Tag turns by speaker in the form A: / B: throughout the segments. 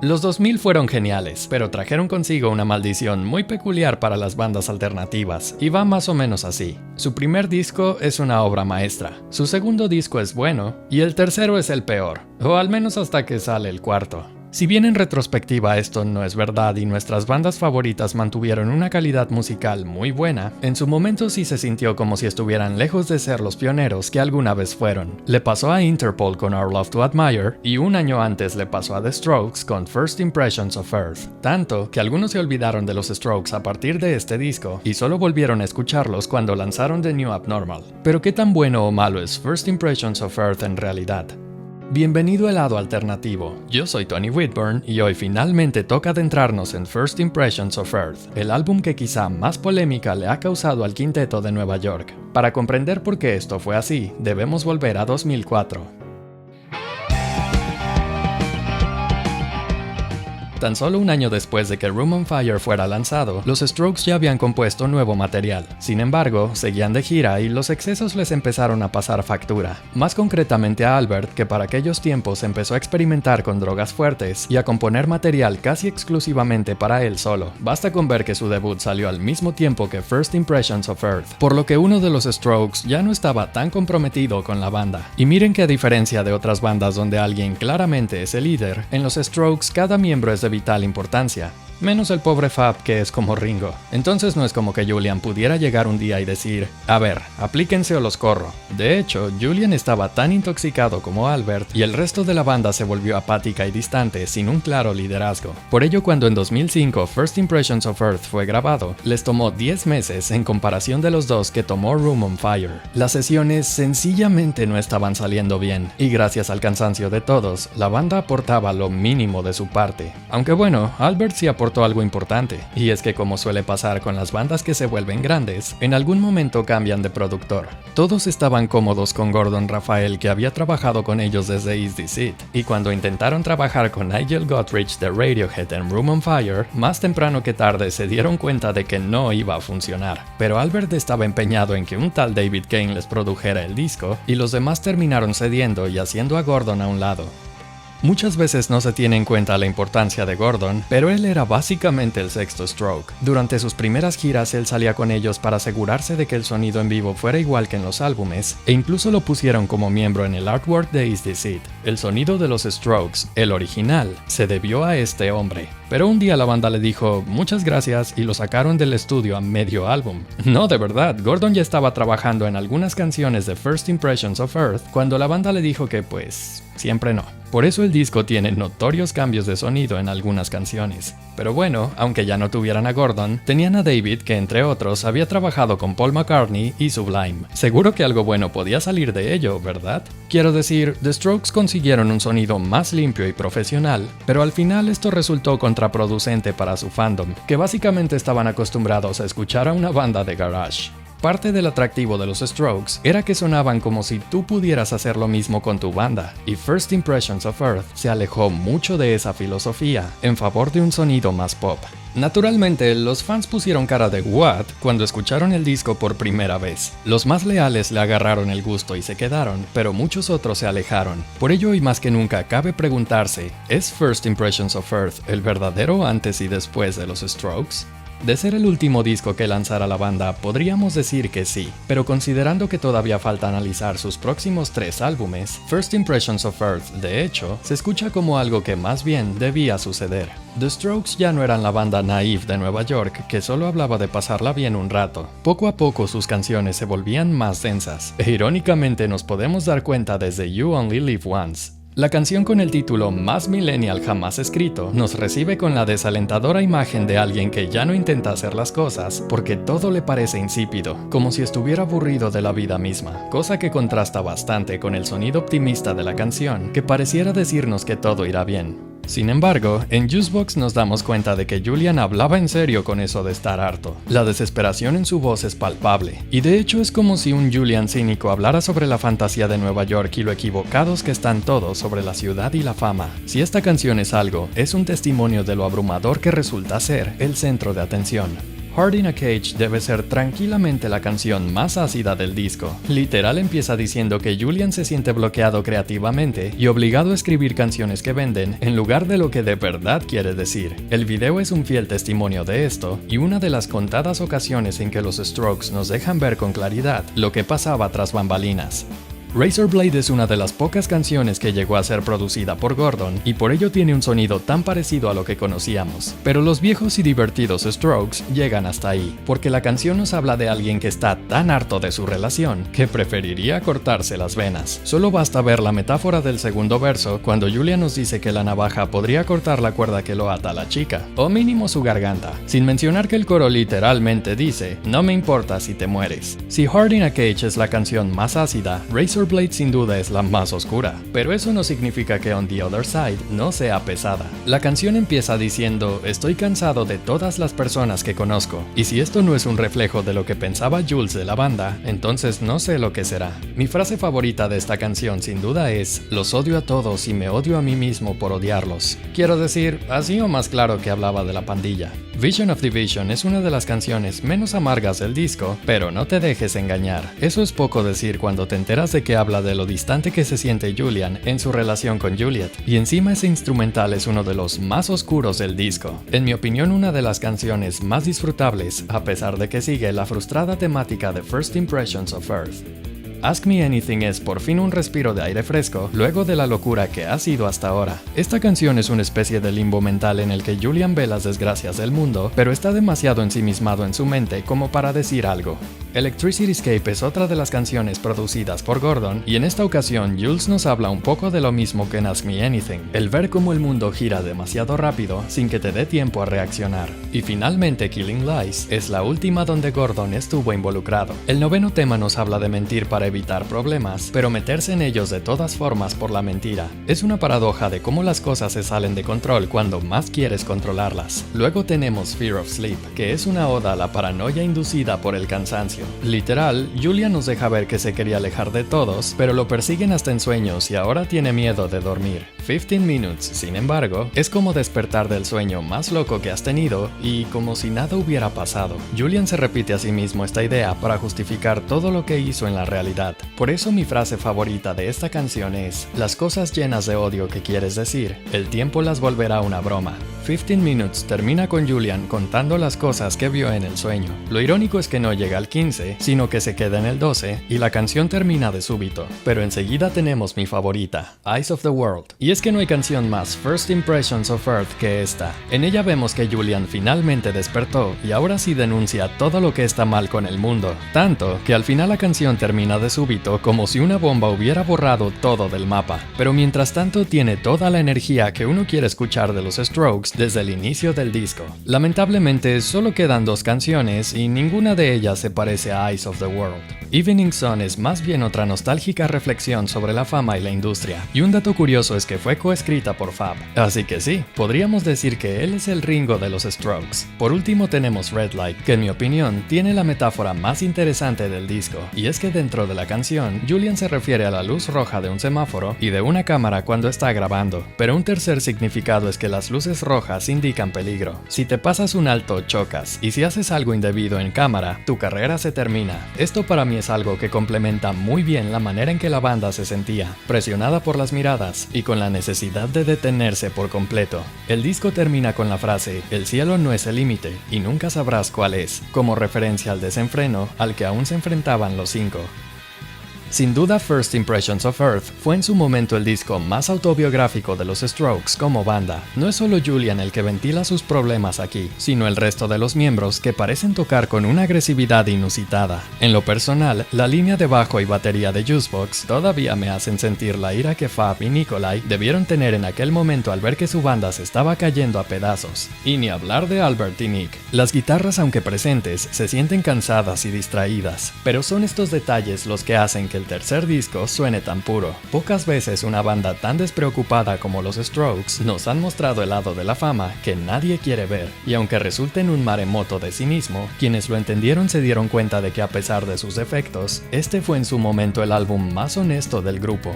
A: Los 2000 fueron geniales, pero trajeron consigo una maldición muy peculiar para las bandas alternativas, y va más o menos así. Su primer disco es una obra maestra, su segundo disco es bueno, y el tercero es el peor, o al menos hasta que sale el cuarto. Si bien en retrospectiva esto no es verdad y nuestras bandas favoritas mantuvieron una calidad musical muy buena, en su momento sí se sintió como si estuvieran lejos de ser los pioneros que alguna vez fueron. Le pasó a Interpol con Our Love to Admire y un año antes le pasó a The Strokes con First Impressions of Earth, tanto que algunos se olvidaron de los Strokes a partir de este disco y solo volvieron a escucharlos cuando lanzaron The New Abnormal. Pero ¿qué tan bueno o malo es First Impressions of Earth en realidad? Bienvenido al lado alternativo, yo soy Tony Whitburn y hoy finalmente toca adentrarnos en First Impressions of Earth, el álbum que quizá más polémica le ha causado al quinteto de Nueva York. Para comprender por qué esto fue así, debemos volver a 2004. Tan solo un año después de que Room on Fire fuera lanzado, los Strokes ya habían compuesto nuevo material. Sin embargo, seguían de gira y los excesos les empezaron a pasar factura. Más concretamente a Albert, que para aquellos tiempos empezó a experimentar con drogas fuertes y a componer material casi exclusivamente para él solo. Basta con ver que su debut salió al mismo tiempo que First Impressions of Earth, por lo que uno de los Strokes ya no estaba tan comprometido con la banda. Y miren que a diferencia de otras bandas donde alguien claramente es el líder, en los Strokes cada miembro es de vital importancia, menos el pobre Fab que es como Ringo. Entonces no es como que Julian pudiera llegar un día y decir, a ver, aplíquense o los corro. De hecho, Julian estaba tan intoxicado como Albert y el resto de la banda se volvió apática y distante sin un claro liderazgo. Por ello, cuando en 2005 First Impressions of Earth fue grabado, les tomó 10 meses en comparación de los 2 que tomó Room on Fire. Las sesiones sencillamente no estaban saliendo bien y gracias al cansancio de todos, la banda aportaba lo mínimo de su parte. Aunque bueno, Albert sí aportó algo importante, y es que como suele pasar con las bandas que se vuelven grandes, en algún momento cambian de productor. Todos estaban cómodos con Gordon Raphael, que había trabajado con ellos desde Is This It, y cuando intentaron trabajar con Nigel Godrich de Radiohead en Room on Fire, más temprano que tarde se dieron cuenta de que no iba a funcionar. Pero Albert estaba empeñado en que un tal David Kane les produjera el disco, y los demás terminaron cediendo y haciendo a Gordon a un lado. Muchas veces no se tiene en cuenta la importancia de Gordon, pero él era básicamente el sexto Stroke. Durante sus primeras giras él salía con ellos para asegurarse de que el sonido en vivo fuera igual que en los álbumes, e incluso lo pusieron como miembro en el artwork de Is This It. El sonido de los Strokes, el original, se debió a este hombre. Pero un día la banda le dijo muchas gracias y lo sacaron del estudio a medio álbum. No, de verdad, Gordon ya estaba trabajando en algunas canciones de First Impressions of Earth cuando la banda le dijo que pues siempre no. Por eso el disco tiene notorios cambios de sonido en algunas canciones. Pero bueno, aunque ya no tuvieran a Gordon, tenían a David que entre otros había trabajado con Paul McCartney y Sublime. Seguro que algo bueno podía salir de ello, ¿verdad? Quiero decir, The Strokes consiguieron un sonido más limpio y profesional, pero al final esto resultó contraproducente para su fandom, que básicamente estaban acostumbrados a escuchar a una banda de garage. Parte del atractivo de los Strokes era que sonaban como si tú pudieras hacer lo mismo con tu banda, y First Impressions of Earth se alejó mucho de esa filosofía en favor de un sonido más pop. Naturalmente, los fans pusieron cara de "what" cuando escucharon el disco por primera vez. Los más leales le agarraron el gusto y se quedaron, pero muchos otros se alejaron. Por ello y más que nunca cabe preguntarse, ¿es First Impressions of Earth el verdadero antes y después de los Strokes? De ser el último disco que lanzara la banda, podríamos decir que sí, pero considerando que todavía falta analizar sus próximos 3 álbumes, First Impressions of Earth, de hecho, se escucha como algo que más bien debía suceder. The Strokes ya no eran la banda naive de Nueva York que solo hablaba de pasarla bien un rato. Poco a poco sus canciones se volvían más densas, e irónicamente nos podemos dar cuenta desde You Only Live Once. La canción con el título más millennial jamás escrito nos recibe con la desalentadora imagen de alguien que ya no intenta hacer las cosas porque todo le parece insípido, como si estuviera aburrido de la vida misma, cosa que contrasta bastante con el sonido optimista de la canción, que pareciera decirnos que todo irá bien. Sin embargo, en Juicebox nos damos cuenta de que Julian hablaba en serio con eso de estar harto. La desesperación en su voz es palpable, y de hecho es como si un Julian cínico hablara sobre la fantasía de Nueva York y lo equivocados que están todos sobre la ciudad y la fama. Si esta canción es algo, es un testimonio de lo abrumador que resulta ser el centro de atención. Heart in a Cage debe ser tranquilamente la canción más ácida del disco. Literal empieza diciendo que Julian se siente bloqueado creativamente y obligado a escribir canciones que venden en lugar de lo que de verdad quiere decir. El video es un fiel testimonio de esto y una de las contadas ocasiones en que los Strokes nos dejan ver con claridad lo que pasaba tras bambalinas. Razorblade es una de las pocas canciones que llegó a ser producida por Gordon y por ello tiene un sonido tan parecido a lo que conocíamos. Pero los viejos y divertidos Strokes llegan hasta ahí, porque la canción nos habla de alguien que está tan harto de su relación que preferiría cortarse las venas. Solo basta ver la metáfora del segundo verso cuando Julian nos dice que la navaja podría cortar la cuerda que lo ata a la chica, o mínimo su garganta, sin mencionar que el coro literalmente dice, no me importa si te mueres. Si Heart in a Cage es la canción más ácida, Razorblade sin duda es la más oscura, pero eso no significa que On the Other Side no sea pesada. La canción empieza diciendo, estoy cansado de todas las personas que conozco, y si esto no es un reflejo de lo que pensaba Jules de la banda, entonces no sé lo que será. Mi frase favorita de esta canción sin duda es, los odio a todos y me odio a mí mismo por odiarlos. Quiero decir, así o más claro que hablaba de la pandilla. Vision of Division es una de las canciones menos amargas del disco, pero no te dejes engañar. Eso es poco decir cuando te enteras de que habla de lo distante que se siente Julian en su relación con Juliet, y encima ese instrumental es uno de los más oscuros del disco. En mi opinión, una de las canciones más disfrutables, a pesar de que sigue la frustrada temática de First Impressions of Earth. Ask Me Anything es por fin un respiro de aire fresco luego de la locura que ha sido hasta ahora. Esta canción es una especie de limbo mental en el que Julian ve las desgracias del mundo, pero está demasiado ensimismado en su mente como para decir algo. Electricity Escape es otra de las canciones producidas por Gordon, y en esta ocasión Jules nos habla un poco de lo mismo que en Ask Me Anything, el ver cómo el mundo gira demasiado rápido sin que te dé tiempo a reaccionar. Y finalmente Killing Lies es la última donde Gordon estuvo involucrado. El noveno tema nos habla de mentir para evitar problemas, pero meterse en ellos de todas formas por la mentira. Es una paradoja de cómo las cosas se salen de control cuando más quieres controlarlas. Luego tenemos Fear of Sleep, que es una oda a la paranoia inducida por el cansancio. Literal, Julian nos deja ver que se quería alejar de todos, pero lo persiguen hasta en sueños y ahora tiene miedo de dormir. 15 Minutes, sin embargo, es como despertar del sueño más loco que has tenido y como si nada hubiera pasado. Julian se repite a sí mismo esta idea para justificar todo lo que hizo en la realidad. Por eso mi frase favorita de esta canción es, las cosas llenas de odio que quieres decir, el tiempo las volverá una broma. 15 Minutes termina con Julian contando las cosas que vio en el sueño. Lo irónico es que no llega al 15, sino que se queda en el 12 y la canción termina de súbito. Pero enseguida tenemos mi favorita, Eyes of the World. Y es que no hay canción más First Impressions of Earth que esta. En ella vemos que Julian finalmente despertó y ahora sí denuncia todo lo que está mal con el mundo. Tanto que al final la canción termina de súbito como si una bomba hubiera borrado todo del mapa. Pero mientras tanto tiene toda la energía que uno quiere escuchar de los Strokes desde el inicio del disco. Lamentablemente solo quedan dos canciones y ninguna de ellas se parece a Eyes of the World. Evening Sun es más bien otra nostálgica reflexión sobre la fama y la industria, y un dato curioso es que fue coescrita por Fab. Así que sí, podríamos decir que él es el Ringo de los Strokes. Por último tenemos Red Light, que en mi opinión tiene la metáfora más interesante del disco, y es que dentro de la canción, Julian se refiere a la luz roja de un semáforo y de una cámara cuando está grabando, pero un tercer significado es que las luces rojas indican peligro. Si te pasas un alto, chocas, y si haces algo indebido en cámara, tu carrera se termina. Esto para mí es algo que complementa muy bien la manera en que la banda se sentía, presionada por las miradas y con la necesidad de detenerse por completo. El disco termina con la frase, el cielo no es el límite y nunca sabrás cuál es, como referencia al desenfreno al que aún se enfrentaban los cinco. Sin duda, First Impressions of Earth fue en su momento el disco más autobiográfico de los Strokes como banda. No es solo Julian el que ventila sus problemas aquí, sino el resto de los miembros que parecen tocar con una agresividad inusitada. En lo personal, la línea de bajo y batería de Juicebox todavía me hacen sentir la ira que Fab y Nikolai debieron tener en aquel momento al ver que su banda se estaba cayendo a pedazos. Y ni hablar de Albert y Nick. Las guitarras, aunque presentes, se sienten cansadas y distraídas, pero son estos detalles los que hacen que el tercer disco suene tan puro. Pocas veces una banda tan despreocupada como los Strokes nos han mostrado el lado de la fama que nadie quiere ver, y aunque resulte en un maremoto de cinismo, quienes lo entendieron se dieron cuenta de que a pesar de sus defectos, este fue en su momento el álbum más honesto del grupo.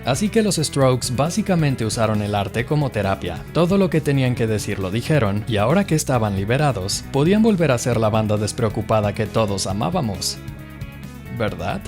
A: Así que los Strokes básicamente usaron el arte como terapia. Todo lo que tenían que decir lo dijeron, y ahora que estaban liberados, podían volver a ser la banda despreocupada que todos amábamos. ¿Verdad?